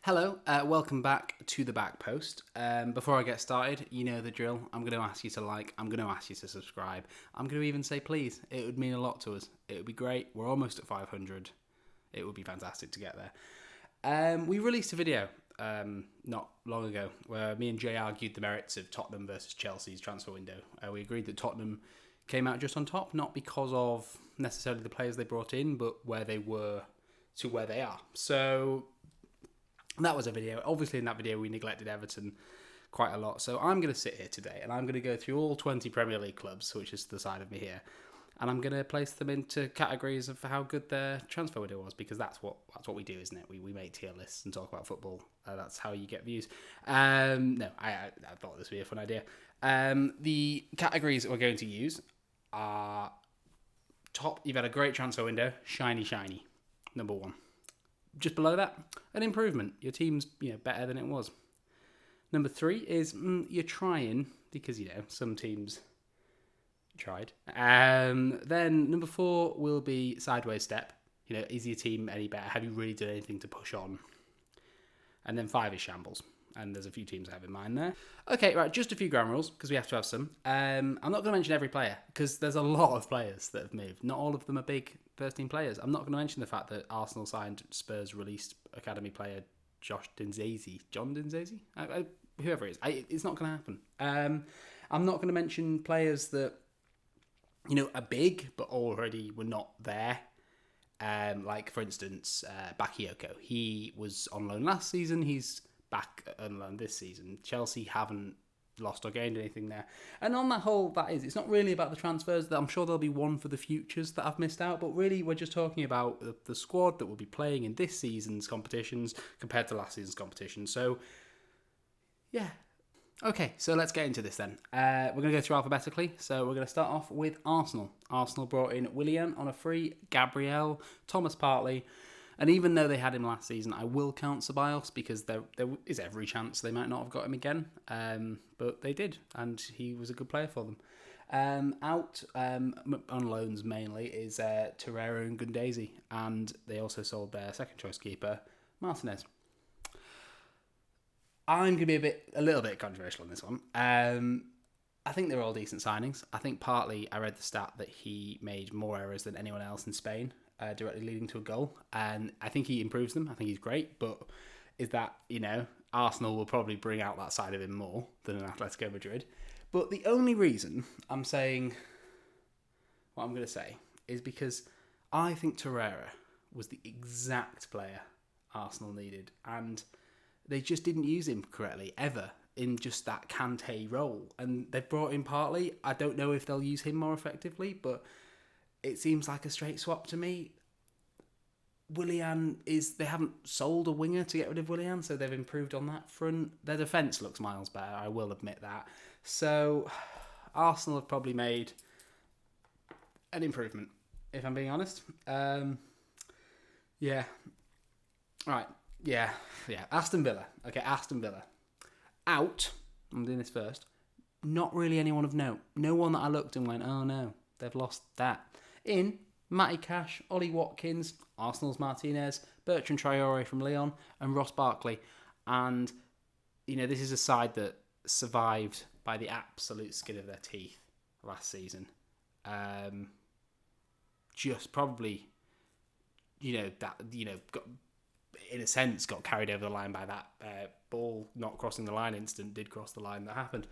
Hello, welcome back to the back post. Before I get started, you know the drill. I'm going to ask you to like, I'm going to ask you to subscribe. I'm going to even say please. It would mean a lot to us. It would be great. We're almost at 500. It would be fantastic to get there. We released a video not long ago where me and Jay argued the merits of Tottenham versus Chelsea's transfer window. We agreed that Tottenham came out just on top, not because of necessarily the players they brought in, but where they were to where they are. So that was a video. Obviously, in that video, we neglected Everton quite a lot. So I'm going to sit here today and I'm going to go through all 20 Premier League clubs, which is to the side of me here, and I'm going to place them into categories of how good their transfer window was, because that's what we do, isn't it? We make tier lists and talk about football. That's how you get views. No, I thought this would be a fun idea. The categories that we're going to use are top. You've had a great transfer window, shiny, number one. Just below that, an improvement. Your team's better than it was. Number three is you're trying, because some teams tried. Then number four will be sideways step. Is your team any better? Have you really done anything to push on? And then five is shambles. And there's a few teams I have in mind there. Okay, right, just a few ground rules, because we have to have some. I'm not going to mention every player, because there's a lot of players that have moved. Not all of them are big first-team players. I'm not going to mention the fact that Arsenal signed Spurs released academy player John Dinzezi? Whoever it is. It's not going to happen. I'm not going to mention players that, are big, but already were not there. Like, for instance, Bakayoko. He was on loan last season. He's back on loan this season. Chelsea haven't lost or gained anything there. And on that whole, it's not really about the transfers. I'm sure there'll be one for the futures that I've missed out, but really we're just talking about the squad that will be playing in this season's competitions compared to last season's competition. So, yeah. Okay, so let's get into this then. We're going to go through alphabetically. So we're going to start off with Arsenal. Arsenal brought in Willian on a free, Gabriel, Thomas Partey. And even though they had him last season, I will count Ceballos, because there is every chance they might not have got him again. But they did, and he was a good player for them. Out on loans mainly is Torreira and Gundezi, and they also sold their second choice keeper, Martinez. I'm going to be a little bit controversial on this one. I think they're all decent signings. I think partly I read the stat that he made more errors than anyone else in Spain, directly leading to a goal, and I think he improves them. I think he's great, but is that, Arsenal will probably bring out that side of him more than an Atletico Madrid. But the only reason I'm saying what I'm going to say is because I think Torreira was the exact player Arsenal needed, and they just didn't use him correctly ever in just that Kante role. And they've brought in Partey. I don't know if they'll use him more effectively, but it seems like a straight swap to me. Willian they haven't sold a winger to get rid of Willian, so they've improved on that front. Their defence looks miles better, I will admit that. So Arsenal have probably made an improvement, if I'm being honest. Yeah. Right. Yeah. Aston Villa. Okay, Aston Villa. Out. I'm doing this first. Not really anyone of note. No one that I looked and went, oh no, they've lost that. In, Matty Cash, Ollie Watkins, Arsenal's Martinez, Bertrand Traore from Lyon, and Ross Barkley. And, this is a side that survived by the absolute skin of their teeth last season. Just probably, got, in a sense, got carried over the line by that ball not crossing the line incident did cross the line that happened.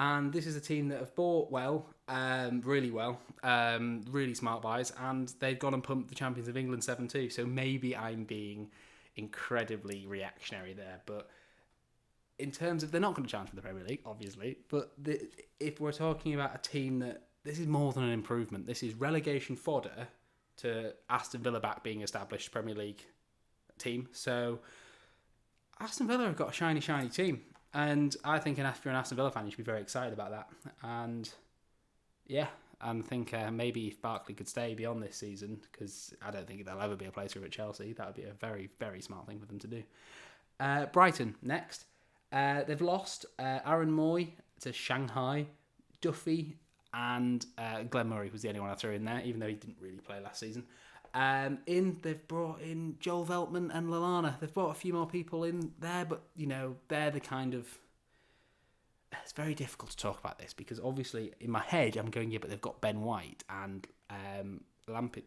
And this is a team that have bought well, really well, really smart buys, and they've gone and pumped the Champions of England 7-2. So maybe I'm being incredibly reactionary there, but in terms of, they're not going to challenge for the Premier League, obviously, but if we're talking about a team that, this is more than an improvement. This is relegation fodder to Aston Villa back being established Premier League team. So Aston Villa have got a shiny team. And I think if you're an Aston Villa fan, you should be very excited about that. And yeah, I think maybe if Barkley could stay beyond this season, because I don't think there'll ever be a place for him at Chelsea. That would be a very, very smart thing for them to do. Brighton, next. They've lost Aaron Moy to Shanghai, Duffy, and Glenn Murray was the only one I threw in there, even though he didn't really play last season. They've brought in Joel Veltman and Lallana. They've brought a few more people in there, but they're the kind of. It's very difficult to talk about this because obviously in my head I'm going, yeah, but they've got Ben White and Lamperty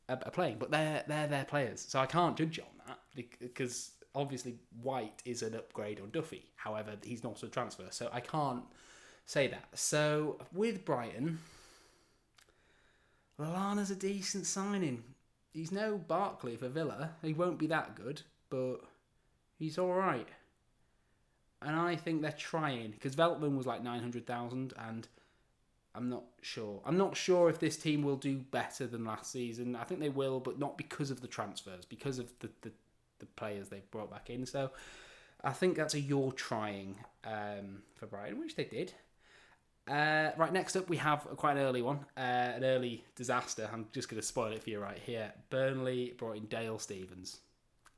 are playing, but they're their players, so I can't judge on that because obviously White is an upgrade on Duffy. However, he's not a transfer, so I can't say that. So with Brighton, Lallana's a decent signing. He's no Barkley for Villa. He won't be that good, but he's all right. And I think they're trying because Veltman was like 900,000, and I'm not sure. I'm not sure if this team will do better than last season. I think they will, but not because of the transfers, because of the players they've brought back in. So I think that's a you're trying for Brighton, which they did. Right, next up we have quite an early one, an early disaster. I'm just going to spoil it for you right here. Burnley brought in Dale Stephens,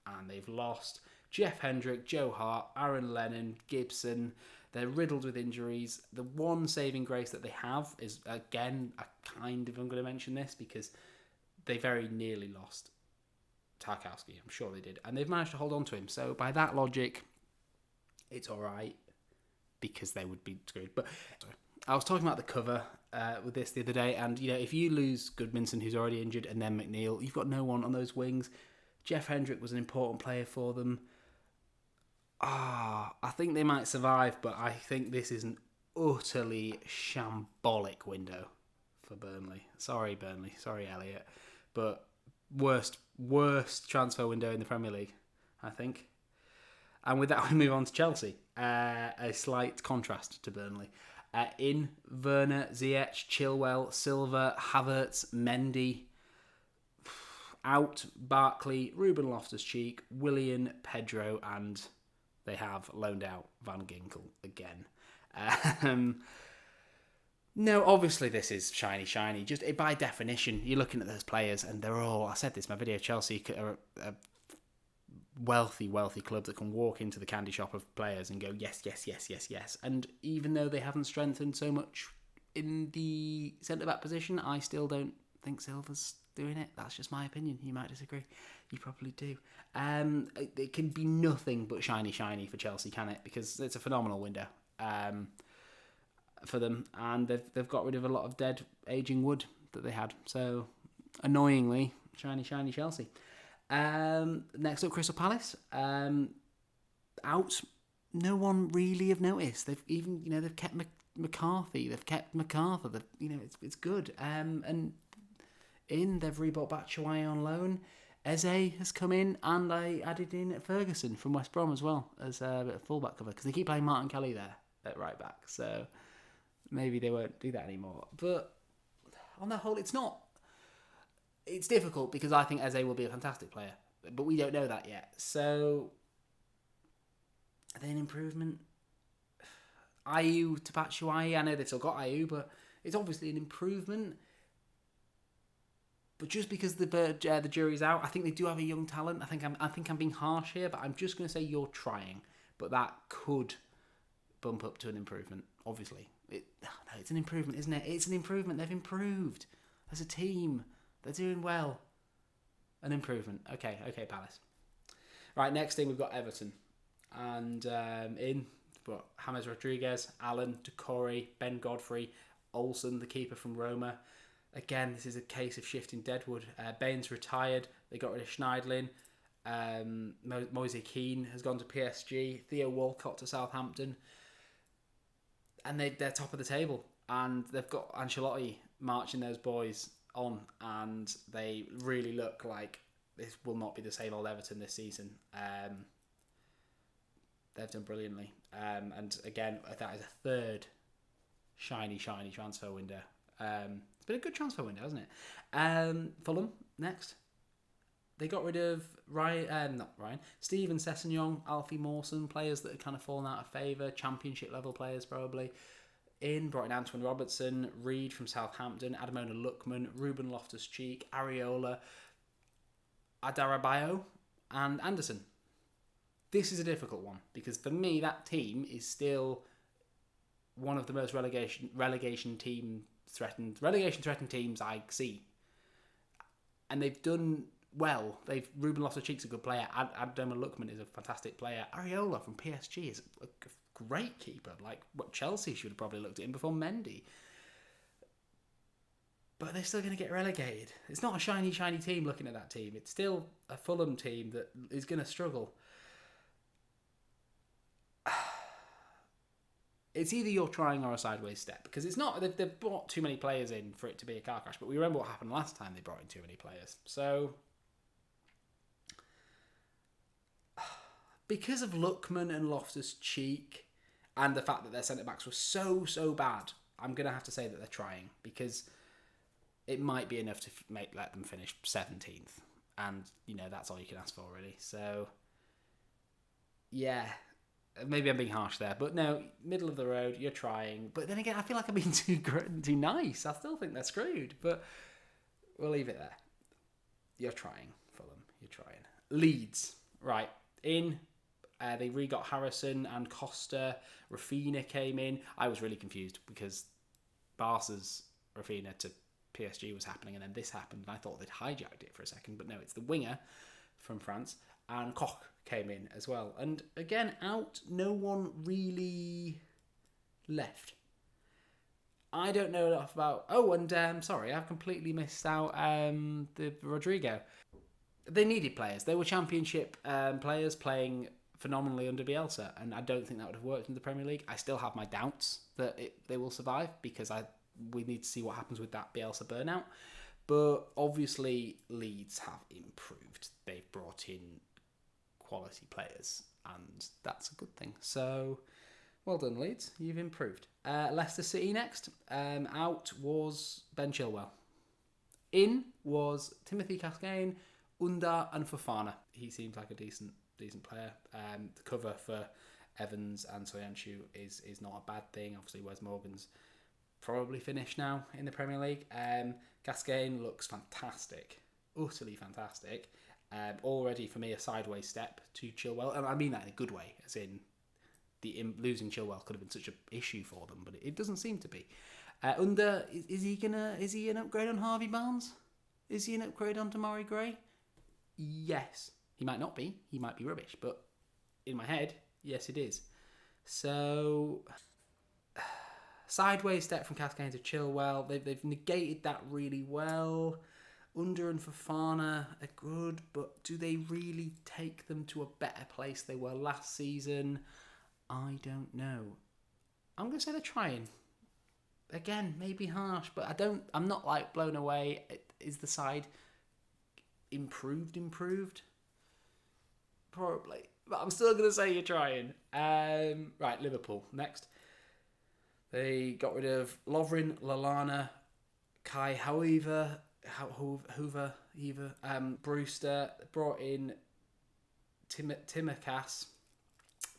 and they've lost Jeff Hendrick, Joe Hart, Aaron Lennon, Gibson. They're riddled with injuries. The one saving grace that they have is, again, I'm going to mention this because they very nearly lost Tarkowski. I'm sure they did. And they've managed to hold on to him. So by that logic, it's all right because they would be screwed. But I was talking about the cover with this the other day, and if you lose Goodmanson, who's already injured, and then McNeil, you've got no one on those wings. Jeff Hendrick was an important player for them. I think they might survive, but I think this is an utterly shambolic window for Burnley. Sorry, Burnley. Sorry, Elliot. But worst transfer window in the Premier League, I think. And with that, we move on to Chelsea. A slight contrast to Burnley. In Werner, Ziyech, Chilwell, Silva, Havertz, Mendy. Out Barkley, Ruben Loftus-Cheek, Willian, Pedro, and they have loaned out Van Ginkel again. No, obviously this is shiny. Just by definition, you're looking at those players and they're all, I said this in my video, Chelsea are a wealthy club that can walk into the candy shop of players and go, yes. And even though they haven't strengthened so much in the centre-back position, I still don't think Silva's doing it. That's just my opinion. You might disagree. You probably do. It can be nothing but shiny for Chelsea, can it? Because it's a phenomenal window for them, and they've got rid of a lot of dead, aging wood that they had. So, annoyingly, shiny Chelsea. Next up, Crystal Palace. Out. No one really have noticed. They've kept McCarthy. They've kept MacArthur. It's good. And they've rebought Batshuayi on loan. Eze has come in, and I added in Ferguson from West Brom as well as a bit of fullback cover because they keep playing Martin Kelly there at right back. So maybe they won't do that anymore. But on the whole, it's not. It's difficult because I think Eze will be a fantastic player, but we don't know that yet. So are they an improvement? Ayew to Batshuayi. I know they've still got Ayew, but it's obviously an improvement. But just because the jury's out, I think they do have a young talent. I think I'm being harsh here, but I'm just going to say you're trying. But that could bump up to an improvement, obviously. It's an improvement, isn't it? It's an improvement. They've improved as a team. They're doing well. An improvement. Okay, Palace. Right, next thing we've got Everton. And James Rodriguez, Allen, Decore, Ben Godfrey, Olsen, the keeper from Roma. Again, this is a case of shifting deadwood. Baines retired. They got rid of Schneidlin. Moise Keane has gone to PSG. Theo Walcott to Southampton. And they're top of the table. And they've got Ancelotti marching those boys on. And they really look like this will not be the same old Everton this season. They've done brilliantly. And again, that is a third shiny transfer window. It's been a good transfer window, hasn't it? Fulham, next. They got rid of Steven Sessegnon, Alfie Mawson, players that had kind of fallen out of favour, championship level players probably. Brought in Antoine Robertson, Reed from Southampton, Ademola Lookman, Ruben Loftus-Cheek, Areola, Adarabayo, and Anderson. This is a difficult one because for me that team is still one of the most relegation threatened teams I see. and they've done well. Ruben Loftus-Cheek's a good player. Ademola Lookman is a fantastic player. Areola from PSG is a great keeper. Like, what Chelsea should have probably looked at him before Mendy. But they're still going to get relegated. It's not a shiny team looking at that team. It's still a Fulham team that is going to struggle. It's either you're trying or a sideways step, because it's not. They've brought too many players in for it to be a car crash. But we remember what happened last time they brought in too many players. So, because of Lookman and Loftus-Cheek and the fact that their centre-backs were so bad, I'm going to have to say that they're trying, because it might be enough to let them finish 17th. And, that's all you can ask for, really. So, yeah. Maybe I'm being harsh there, but no, middle of the road, you're trying. But then again, I feel like I'm being too nice. I still think they're screwed, but we'll leave it there. You're trying, Fulham. You're trying. Leeds, right. They re-got Harrison and Costa. Rafinha came in. I was really confused because Barca's Rafinha to PSG was happening, and then this happened, and I thought they'd hijacked it for a second, but no, it's the winger from France, and Koch came in as well. And again, out, no one really left. I don't know enough about... Oh, and sorry, I've completely missed out the Rodrigo. They needed players. They were championship players playing phenomenally under Bielsa, and I don't think that would have worked in the Premier League. I still have my doubts that they will survive, because we need to see what happens with that Bielsa burnout. But obviously, Leeds have improved. They've brought in quality players, and that's a good thing. So, well done, Leeds. You've improved. Leicester City next. Out was Ben Chilwell. In was Timothy Cascane, Unda, and Fofana. He seems like a decent player. The cover for Evans and Soyuncu is not a bad thing. Obviously, Wes Morgan's probably finished now in the Premier League. Cascane looks fantastic, utterly fantastic. Already for me a sideways step to Chilwell, and I mean that in a good way, as in losing Chilwell could have been such an issue for them, but it doesn't seem to be. Under is he an upgrade on Harvey Barnes? Is he an upgrade on Damari Gray? Yes. He might not be. He might be rubbish, but in my head, yes, it is. So, sideways step from Cascane to Chilwell. They've negated that really well. Under and Fofana are good, but do they really take them to a better place they were last season? I don't know. I'm going to say they're trying. Again, maybe harsh, but I'm not like blown away. Is the side improved? Probably. But I'm still going to say you're trying. Right, Liverpool next. They got rid of Lovren, Lallana, Kai Hoover, Brewster, brought in Timikas,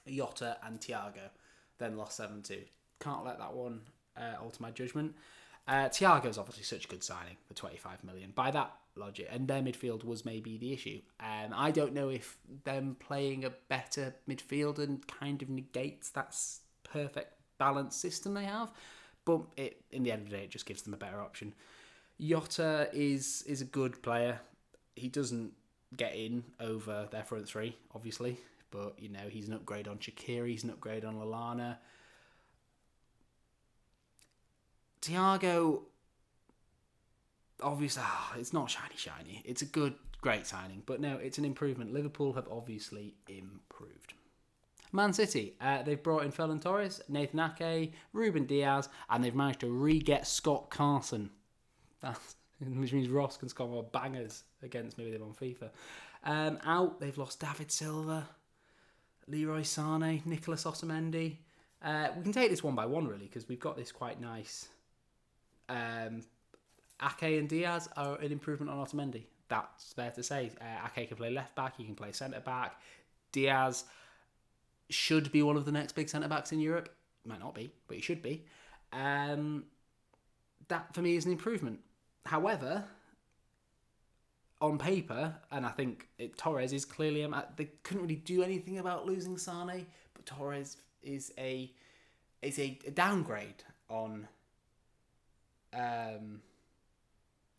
Jota, and Thiago. Then lost 7-2. Can't let that one alter my judgment. Thiago's obviously such a good signing for 25 million. By that logic, and their midfield was maybe the issue. I don't know if them playing a better midfield and kind of negates that perfect balanced system they have, but in the end of the day, it just gives them a better option. Jota is a good player. He doesn't get in over their front three, obviously, but he's an upgrade on Shaqiri, he's an upgrade on Lallana. Thiago, obviously, it's not shiny. It's a great signing, but no, it's an improvement. Liverpool have obviously improved. Man City, they've brought in Ferland Torres, Nathan Ake, Ruben Diaz, and they've managed to re-get Scott Carson. Which means Ross can score more bangers against me with him on FIFA. Out, they've lost David Silva, Leroy Sané, Nicolas Otamendi. We can take this one by one, really, because we've got this quite nice. Ake and Diaz are an improvement on Otamendi. That's fair to say. Ake can play left back, he can play centre back. Diaz should be one of the next big centre backs in Europe. Might not be, but he should be. That for me is an improvement. However, on paper, and I think Torres is clearly they couldn't really do anything about losing Sane, but Torres is a downgrade on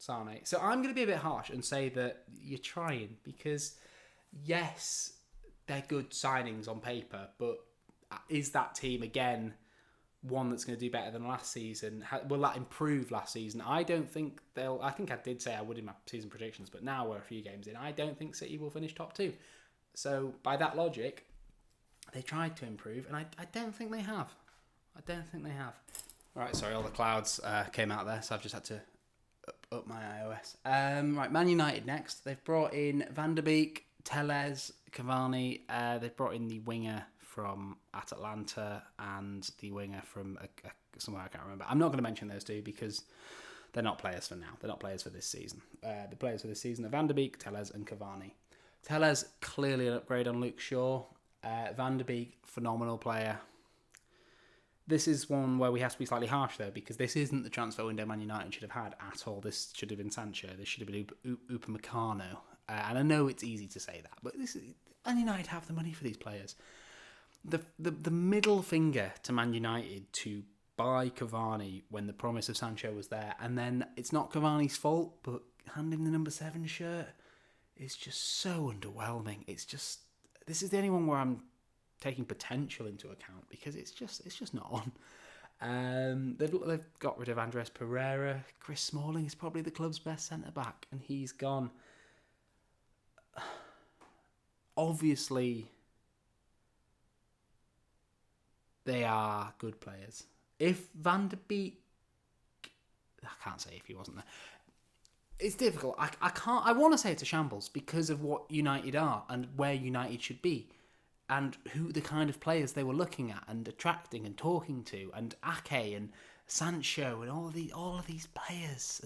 Sane. So I'm going to be a bit harsh and say that you're trying because, yes, they're good signings on paper, but is that team, again, one that's going to do better than last season? Will that improve last season? I don't think they'll... I think I did say I would in my season predictions, but now we're a few games in. I don't think City will finish top 2. So, by that logic, they tried to improve, and I don't think they have. Right, sorry, all the clouds came out there, so I've just had to up my iOS. Right, Man United next. They've brought in Van der Beek, Telles, Cavani. They've brought in the winger from Atalanta and the winger from somewhere I can't remember. I'm not going to mention those two because they're not players for now. They're not players for this season. The players for this season are Van der Beek, Telles and Cavani. Telles, clearly an upgrade on Luke Shaw. Van der Beek, phenomenal player. This is one where we have to be slightly harsh, though, because this isn't the transfer window Man United should have had at all. This should have been Sancho. This should have been Upamecano. And I know it's easy to say that, but Man United have the money for these players. The middle finger to Man United to buy Cavani when the promise of Sancho was there, and then it's not Cavani's fault, but handing the number 7 shirt is just so underwhelming. This is the only one where I'm taking potential into account because it's just not on. They've got rid of Andres Pereira. Chris Smalling is probably the club's best centre back, and he's gone. Obviously, they are good players. If Van der Beek, I can't say if he wasn't there. It's difficult. I can't. I want to say it's a shambles because of what United are and where United should be, and who the kind of players they were looking at and attracting and talking to, and Ake and Sancho and all of these players.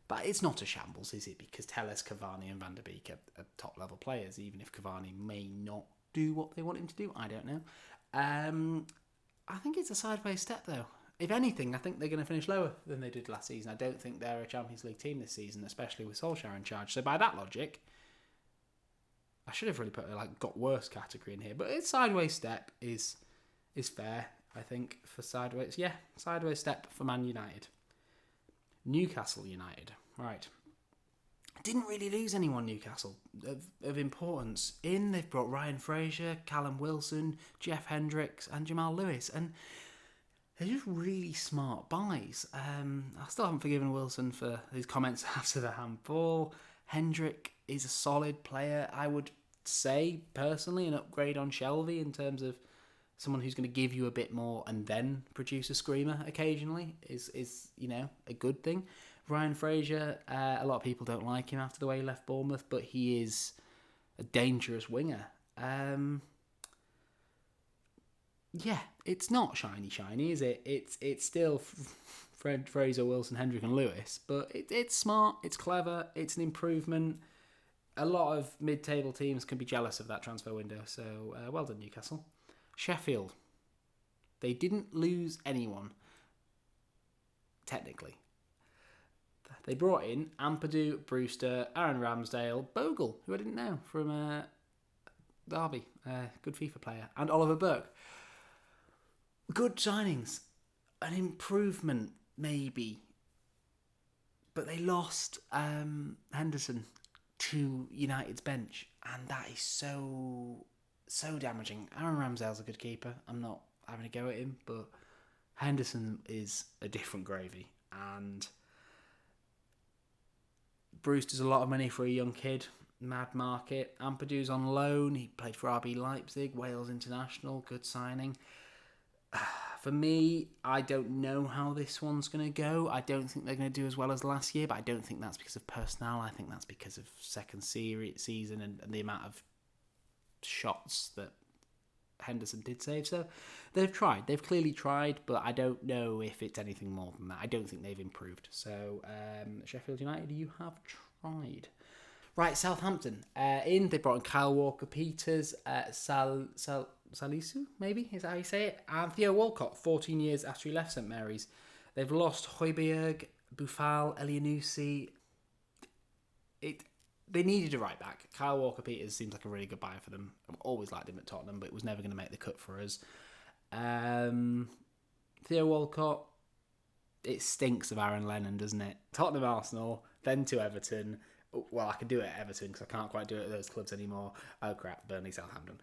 But it's not a shambles, is it? Because Telles, Cavani, and Van der Beek are top level players. Even if Cavani may not do what they want him to do, I don't know. I think it's a sideways step, though. If anything, I think they're going to finish lower than they did last season. I don't think they're a Champions League team this season, especially with Solskjaer in charge. So by that logic, I should have really put a got worse category in here. But a sideways step is fair, I think, for sideways. Yeah, sideways step for Man United. Newcastle United. Right. Didn't really lose anyone, Newcastle, of importance. They've brought Ryan Fraser, Callum Wilson, Jeff Hendricks and Jamal Lewis. And they're just really smart buys. I still haven't forgiven Wilson for his comments after the handball. Hendrick is a solid player. I would say, personally, an upgrade on Shelvey in terms of someone who's going to give you a bit more and then produce a screamer occasionally is a good thing. Ryan Fraser, a lot of people don't like him after the way he left Bournemouth, but he is a dangerous winger. Yeah, it's not shiny, is it? It's still Fraser, Wilson, Hendrick and Lewis, but it's smart, it's clever, it's an improvement. A lot of mid-table teams can be jealous of that transfer window, so well done, Newcastle. Sheffield. They didn't lose anyone, technically. They brought in Ampadu, Brewster, Aaron Ramsdale, Bogle, who I didn't know, from Derby, good FIFA player, and Oliver Burke. Good signings. An improvement, maybe. But they lost Henderson to United's bench, and that is so damaging. Aaron Ramsdale's a good keeper. I'm not having a go at him, but Henderson is a different gravy. And Brewster's a lot of money for a young kid. Mad market. Ampadu's on loan. He played for RB Leipzig, Wales international. Good signing. For me, I don't know how this one's going to go. I don't think they're going to do as well as last year, but I don't think that's because of personnel. I think that's because of second season and the amount of shots that Henderson did save. So they've tried. They've clearly tried, but I don't know if it's anything more than that. I don't think they've improved. So Sheffield United, you have tried. Right, Southampton. They brought in Kyle Walker-Peters, Salisu, maybe, is that how you say it? And Theo Walcott, 14 years after he left St Mary's. They've lost Højbjerg, Boufal, Elianusi. They needed a right back. Kyle Walker-Peters seems like a really good buy for them. I've always liked him at Tottenham, but it was never going to make the cut for us. Theo Walcott, it stinks of Aaron Lennon, doesn't it? Tottenham, Arsenal, then to Everton. Well, I can do it at Everton because I can't quite do it at those clubs anymore. Oh crap, Burnley, Southampton.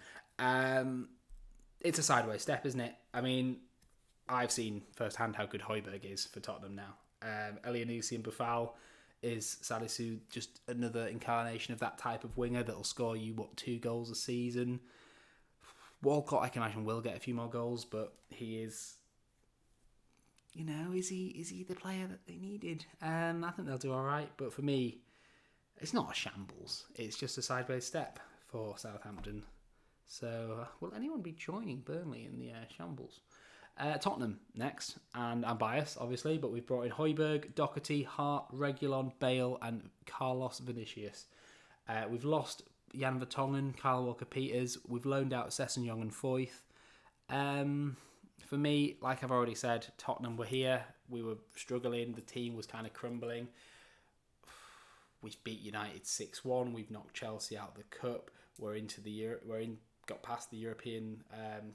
It's a sideways step, isn't it? I mean, I've seen firsthand how good Højbjerg is for Tottenham now. Elianusi and Buffal is Salisu just another incarnation of that type of winger that'll score you, 2 goals a season. Walcott, I can imagine, will get a few more goals, but he is, is he the player that they needed? I think they'll do all right, but for me, it's not a shambles. It's just a sideways step for Southampton. So, will anyone be joining Burnley in the shambles? Tottenham next, and I'm biased, obviously, but we've brought in Højbjerg, Doherty, Hart, Reguilon, Bale, and Carlos Vinicius. We've lost Jan Vertonghen, Kyle Walker-Peters. We've loaned out Sessegnon and Foyth. For me, like I've already said, Tottenham were here. We were struggling. The team was kind of crumbling. We've beat United 6-1. We've knocked Chelsea out of the cup. Got past the European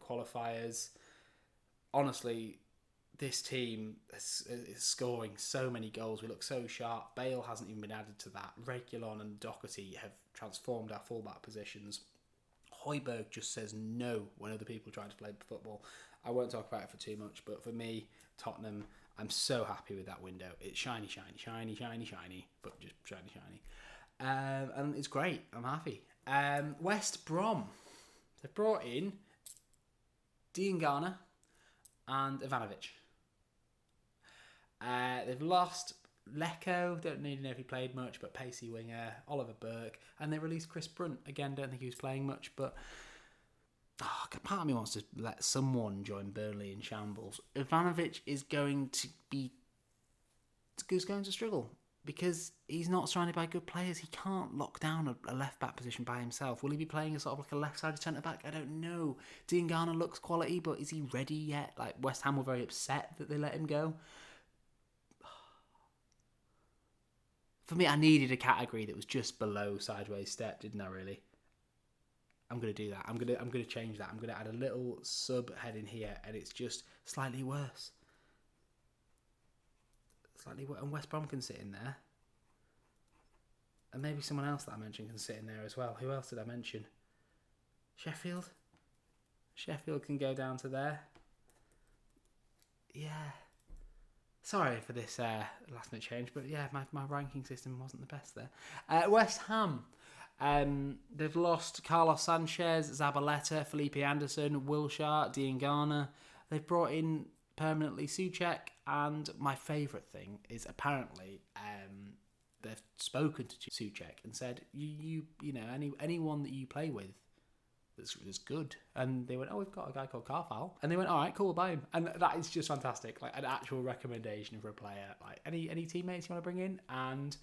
qualifiers. Honestly, this team is scoring so many goals. We look so sharp. Bale hasn't even been added to that. Reguilon and Doherty have transformed our fullback positions. Højbjerg just says no when other people try to play football. I won't talk about it for too much, but for me, Tottenham, I'm so happy with that window. It's shiny, shiny, shiny, shiny, shiny, but just shiny, shiny. And it's great. I'm happy. West Brom. They've brought in Diangana and Ivanovic. They've lost Lecco, don't need to know if he played much, but pacey winger, Oliver Burke, and they released Chris Brunt. Again, don't think he was playing much, but part of me wants to let someone join Burnley in shambles. Ivanovic is going to struggle because he's not surrounded by good players. He can't lock down a left-back position by himself. Will he be playing a sort of like a left-sided centre-back? I don't know. Diangana looks quality, but is he ready yet? Like, West Ham were very upset that they let him go. For me, I needed a category that was just below sideways step, didn't I, really? I'm going to do that. I'm going to change that. I'm going to add a little sub-heading here, and it's just slightly worse. And West Brom can sit in there. And maybe someone else that I mentioned can sit in there as well. Who else did I mention? Sheffield? Sheffield can go down to there. Yeah. Sorry for this last minute change, but yeah, my ranking system wasn't the best there. West Ham. They've lost Carlos Sanchez, Zabaleta, Felipe Anderson, Wilshere, Diangana. They've brought in permanently Souček, and my favourite thing is apparently they've spoken to Souček and said, you know, anyone that you play with that's good. And they went, we've got a guy called Carfal. And they went, all right, cool, we'll buy him. And that is just fantastic. Like, an actual recommendation for a player. Like, any teammates you want to bring in? And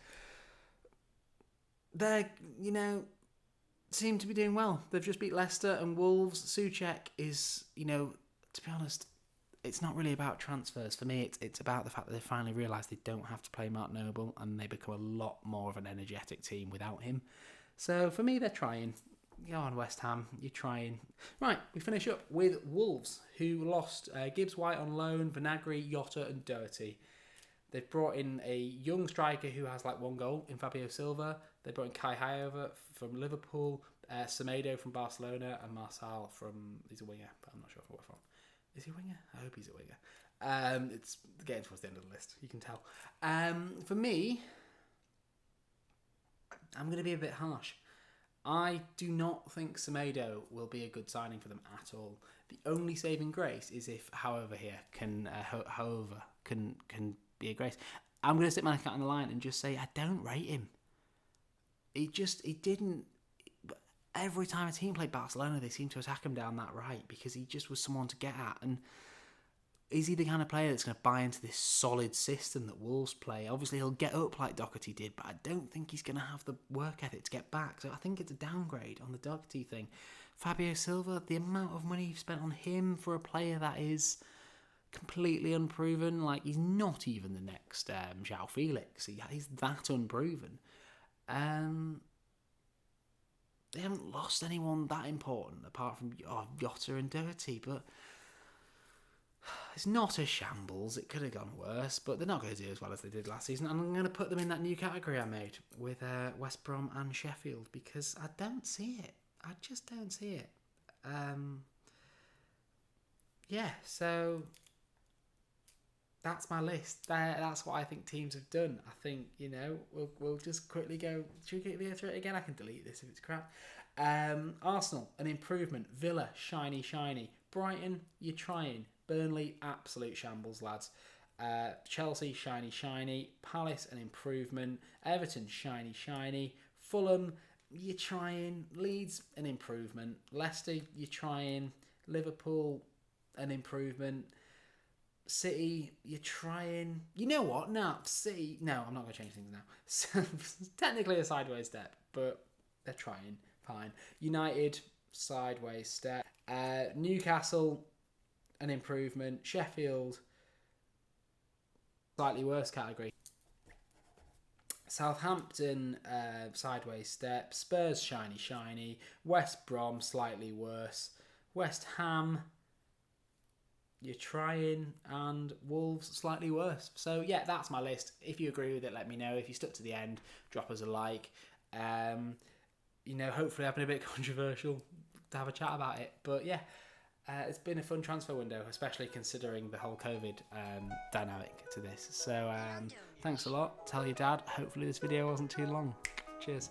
they, seem to be doing well. They've just beat Leicester and Wolves. Souček is, to be honest, it's not really about transfers. For me, it's about the fact that they finally realised they don't have to play Mark Noble, and they become a lot more of an energetic team without him. So for me, they're trying. Go on, West Ham, you're trying. Right, we finish up with Wolves, who lost Gibbs White on loan, Vinagre, Jota and Doherty. They've brought in a young striker who has like one goal in Fabio Silva. They brought in Kai Havertz from Liverpool, Semedo from Barcelona, and Marçal he's a winger, but I'm not sure what from. Is he a winger? I hope he's a winger. It's getting towards the end of the list, you can tell. For me, I'm going to be a bit harsh. I do not think Semedo will be a good signing for them at all. The only saving grace is if however can be a grace. I'm going to stick my neck out on the line and just say I don't rate him. He didn't. Every time a team played Barcelona, they seemed to attack him down that right because he just was someone to get at. And is he the kind of player that's going to buy into this solid system that Wolves play? Obviously, he'll get up like Doherty did, but I don't think he's going to have the work ethic to get back. So I think it's a downgrade on the Doherty thing. Fabio Silva, the amount of money you've spent on him for a player that is completely unproven, like he's not even the next João Felix. He's that unproven. They haven't lost anyone that important apart from Jota and Doherty, but it's not a shambles. It could have gone worse, but they're not going to do as well as they did last season. And I'm going to put them in that new category I made with West Brom and Sheffield, because I don't see it. I just don't see it. Yeah, so that's my list. That's what I think teams have done. I think, we'll just quickly go. Should we go through it again? I can delete this if it's crap. Arsenal, an improvement. Villa, shiny. Brighton, you're trying. Burnley, absolute shambles, lads. Chelsea, shiny. Palace, an improvement. Everton, shiny. Fulham, you're trying. Leeds, an improvement. Leicester, you're trying. Liverpool, an improvement. City, you're trying. You know what? No, City. No, I'm not going to change things now. So, technically a sideways step, but they're trying. Fine. United, sideways step. Newcastle, an improvement. Sheffield, slightly worse category. Southampton, sideways step. Spurs, shiny. West Brom, slightly worse. West Ham, you're trying, and Wolves, slightly worse. So yeah, that's my list. If you agree with it, let me know. If you stuck to the end, drop us a like. Hopefully I've been a bit controversial to have a chat about it. But yeah, it's been a fun transfer window, especially considering the whole COVID dynamic to this. So thanks a lot. Tell your dad. Hopefully this video wasn't too long. Cheers.